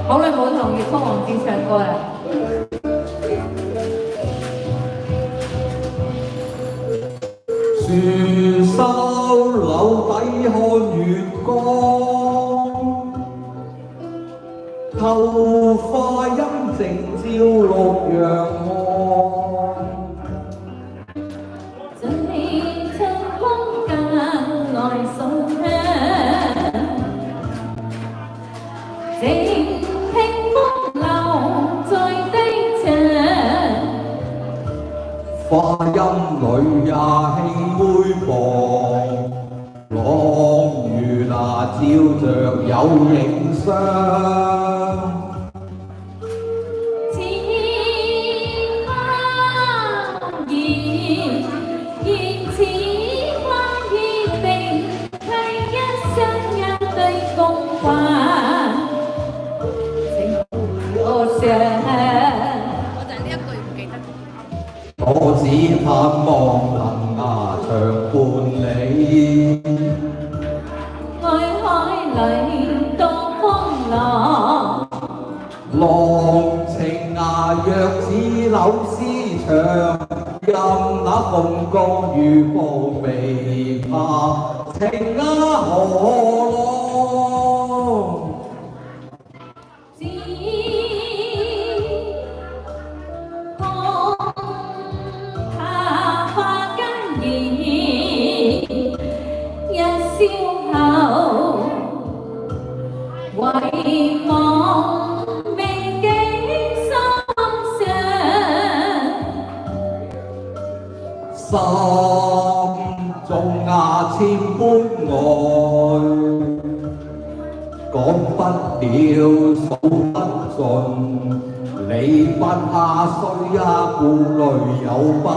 好耐冇同粵曲王子唱歌啦。樹梢柳底看月光，透花陰靜照綠陽岸。盡你春風間來送香，靜聽風流在低唱。花陰裏也輕微薄，朗月那照着有影相。似花兒，現似花兒定係一生一對共話，情路上。我只盼望能牙長伴你，愛海裏多風浪，浪情牙若似柳絲長，任那風光與風未怕，情牙何浪。燒後遺忘銘記心上，心中千般愛，講不了數不盡，你不怕雖也顧慮有不安。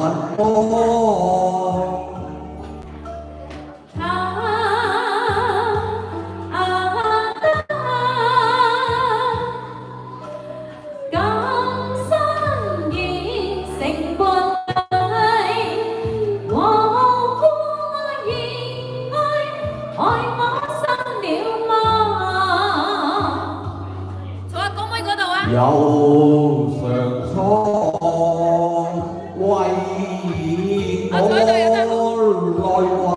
有常錯，為我來為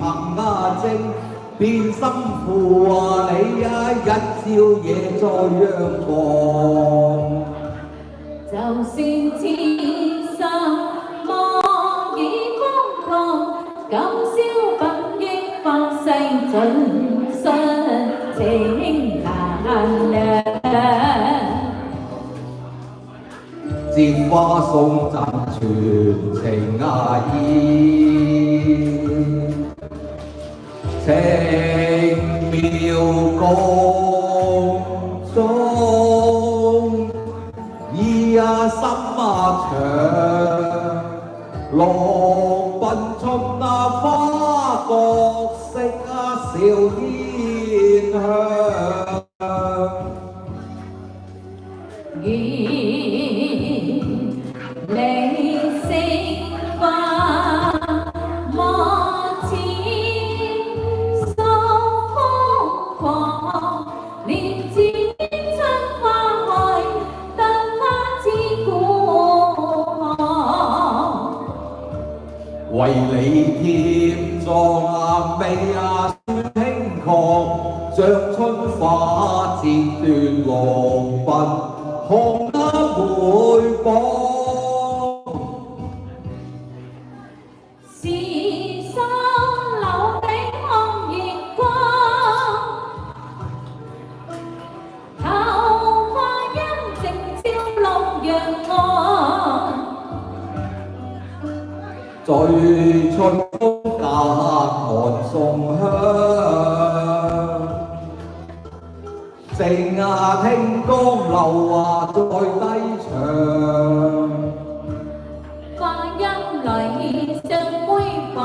憑證，變心負你一朝夜在陽光。就算痴心莫以瘋狂，今宵不應發誓盡信情難量。接花送贈傳情意，情妙共鍾，意心長，浪奔從那花角色笑天香。理性化，莫似數瘋狂，連自春花開，得花之故行。為你添壯美輕狂，像春花折斷浪奔，紅每朵。是心留地看月光，透花陰靜照綠陽岸。最春風隔岸送香，靜聽江流在低唱。花陰裏像微薄，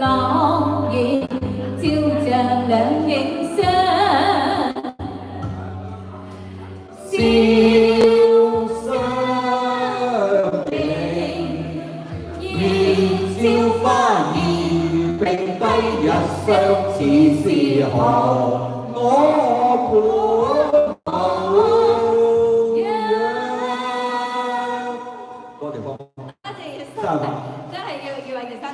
朗月照着兩影相。笑相迎，願照花兒並低一雙似是何我伴。歌，多謝葉真係嘛？真係要為其生。